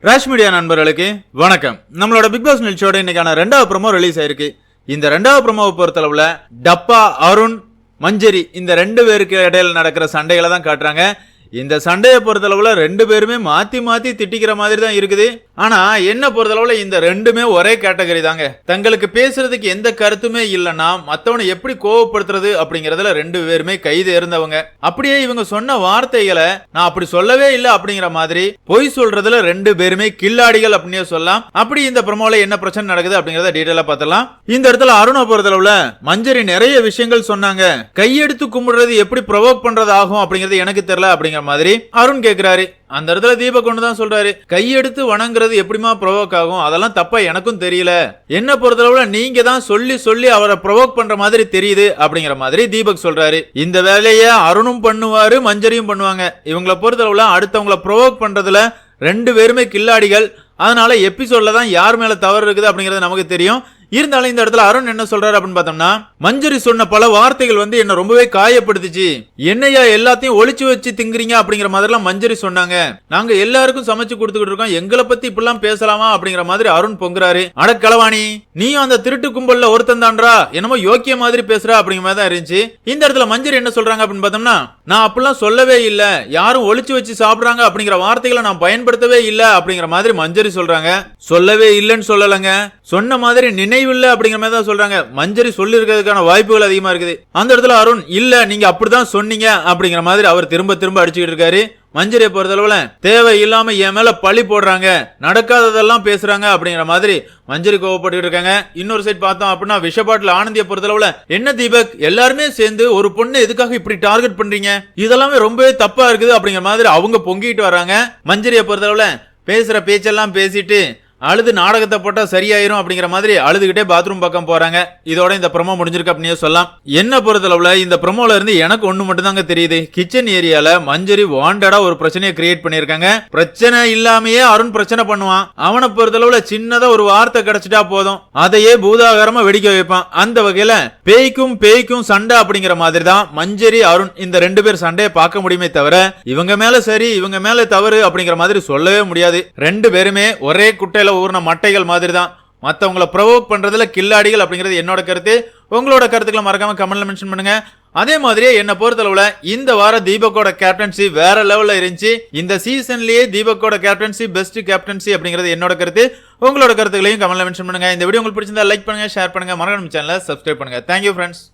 Rash media நண்பர்களுக்கு வணக்கம். நம்மளோட பிக் பாஸ் நிகழ்ச்சியோட இன்னைக்கான 2வது ப்ரோமோ ரிலீஸ் ஆயிருக்கு. இந்த 2வது ப்ரோமோவை பொறுத்தளவுல டப்பா, அருண், மஞ்சரி இந்த 2 பேருக்கு இடையில நடக்கிற சண்டைகளை தான் காட்டுறாங்க. இந்த சண்டையை பொறுத்தளவுல 2 பேருமே மாத்தி மாத்தி திட்டிக்கிற மாதிரி தான் இருக்குது. ஆனா என்ன பொறுத்தளவுல இந்த 2மே ஒரே கேட்டகரி தாங்க. தங்களுக்கு பேசுறதுக்கு எந்த கருத்துமே இல்லைன்னா மத்தவனை எப்படி கோவப்படுத்துறது அப்படிங்கறதுல 2 பேருமே கைது இருந்தவங்க. அப்படியே இவங்க சொன்ன வார்த்தைகளை நான் அப்படி சொல்லவே இல்லை அப்படிங்கிற மாதிரி பொய் சொல்றதுல 2 பேருமே கில்லாடிகள் அப்படின்னே சொல்லலாம். அப்படி இந்த ப்ரோமோல என்ன பிரச்சனை நடக்குது அப்படிங்கறத டீடைலா பார்த்தலாம். இந்த இடத்துல அருணை பொறுத்தளவுல மஞ்சரி நிறைய விஷயங்கள் சொன்னாங்க. கையெடுத்து கும்பிடுறது எப்படி ப்ரொவோக் பண்றது ஆகும் அப்படிங்கறது எனக்கு தெரியல அப்படிங்கிற மாதிரி அருண் கேக்குறாரு. அந்த இடத்துல தீபக் ஒண்ணுதான் சொல்றாரு, கையெடுத்து வணங்குறது எப்படிமா ப்ரொவோக் ஆகும், அதெல்லாம் தப்பா எனக்கும் தெரியல, என்ன பொறுத்தளவுல நீங்க தான் சொல்லி சொல்லி அவரை ப்ரொவோக் பண்ற மாதிரி தெரியுது அப்படிங்கிற மாதிரி தீபக் சொல்றாரு. இந்த வேலையை அருணும் பண்ணுவாரு, மஞ்சரியும் பண்ணுவாங்க. இவங்களை பொறுத்தளவுல அடுத்தவங்களை ப்ரொவோக் பண்றதுல 2 பேருமே கில்லாடிகள். அதனால எபிசோட்ல தான் யார் மேல தவறு இருக்குது அப்படிங்கறது நமக்கு தெரியும். இருந்தாலும் இந்த இடத்துல அருண் என்ன சொல்றாரு அப்படின்னு பார்த்தோம்னா, மஞ்சரி சொன்ன பல வார்த்தைகள் என்ன ரொம்பவே காயப்படுத்துச்சு. என்னையா எல்லாத்தையும் ஒளிச்சு வச்சு திங்குறீங்க அப்படிங்கிற மாதிரிலாம் மஞ்சரி சொன்னாங்க. நாங்க எல்லாருக்கும் சமைச்சு கொடுத்துக்கிட்டு இருக்கோம், எங்களை பத்தி இப்படிலாம் பேசலாமா அப்படிங்கிற மாதிரி அருண் பொங்குறாரு. அடக்களவாணி, நீயும் அந்த திருட்டு கும்பல்ல ஒருத்தன் தான்றா, என்னமோ யோக்கிய மாதிரி பேசுறா அப்படிங்கிற மாதிரி தான் இருந்துச்சு. இந்த இடத்துல மஞ்சரி என்ன சொல்றாங்க அப்படின்னு பார்த்தோம்னா, நான் அப்படிலாம் சொல்லவே இல்ல, யாரும் ஒளிச்சு வச்சு சாப்பிடுறாங்க அப்படிங்கிற வார்த்தைகளை நான் பயன்படுத்தவே இல்ல அப்படிங்கிற மாதிரி மஞ்சரி சொல்றாங்க. சொல்லவே இல்லைன்னு சொல்லலங்க, சொன்ன மாதிரி நினைவில்லை அப்படிங்கிற மாதிரி தான் சொல்றாங்க. மஞ்சரி சொல்லி இருக்கிறதுக்கான வாய்ப்புகள் அதிகமா இருக்குது. அந்த இடத்துல அருண் இல்ல நீங்க அப்படிதான் சொன்னீங்க அப்படிங்கிற மாதிரி அவர் திரும்ப திரும்ப அடிச்சுக்கிட்டு இருக்காரு. மஞ்சரியை பொறுத்தளவுல தேவை இல்லாம என் மேல பழி போடுறாங்க, நடக்காததெல்லாம் பேசுறாங்க அப்படிங்கிற மாதிரி மஞ்சரி கோவப்பட்டு இருக்காங்க. இன்னொரு சைட் பார்த்தோம் அப்படின்னா விஷபாட்டில் ஆனந்தியை பொறுத்தளவுல, என்ன தீபக் எல்லாருமே சேர்ந்து ஒரு பொண்ணு எதுக்காக இப்படி டார்கெட் பண்றீங்க, இதெல்லாமே ரொம்பவே தப்பா இருக்குது அப்படிங்கிற மாதிரி அவங்க பொங்கிட்டு வராங்க. மஞ்சரியை பொறுத்தளவுல பேசுற பேச்செல்லாம் பேசிட்டு அழுது நாடகத்தை போட்டா சரியாயிரும் அப்படிங்கிற மாதிரி அழுதுகிட்டே பாத்ரூம் பக்கம் போறாங்க. இதோட இந்த ப்ரோமோ முடிஞ்சிருக்கு அப்படின்னு சொல்லலாம். என்ன பொறுத்தளவுல இந்த ப்ரோமோல இருந்து எனக்கு ஒண்ணு மட்டும் தாங்க தெரியுது, கிச்சன் ஏரியால மஞ்சரி வாண்டடா ஒரு பிரச்சனையை கிரியேட் பண்ணிருக்காங்க. பிரச்சனை இல்லாமயே அருண் பிரச்சனை பண்ணுவான். அவனை பொறுத்தளவுல சின்னதா ஒரு வார்த்தை கிடைச்சிட்டா போதும், அதையே பூதாகரமா வெடிக்க வைப்பான். அந்த வகையில பேய்க்கும் சண்டை அப்படிங்கிற மாதிரி தான் மஞ்சரி அருண் இந்த 2 பேர் சண்டையை பார்க்க முடியுமே தவிர இவங்க மேல சரி இவங்க மேல தவறு அப்படிங்கிற மாதிரி சொல்லவே முடியாது. 2 பேருமே ஒரே குட்டையில ஊர்ன மட்டைகள் மாதிரி தான். மத்தவங்களை ப்ரொவோக் பண்றதுல கில்லாடிகள் அப்படிங்கிறது என்னோட கருத்து. உங்களோட கருத்துக்களை மறக்காம கமெண்ட்ல மென்ஷன் பண்ணுங்க. அதே மாதிரியே என்ன பொறுத்தளவுல இந்த வார தீபக்கோட கேப்டன்சி வேற லெவல்ல இருந்துச்சு. இந்த சீசன்லயே தீபக்கோட கேப்டன்சி பெஸ்ட் கேப்டன்சி அப்படிங்கிறது என்னோட கருத்து. உங்களோட கருத்துக்களையும் கமெண்ட்ல மென்ஷன் பண்ணுங்க. இந்த வீடியோ உங்களுக்கு பிடிச்சிருந்தா லைக் பண்ணுங்க, ஷேர் பண்ணுங்க, மறக்காம சேனலை சப்ஸ்கிரைப் பண்ணுங்க. Thank you friends.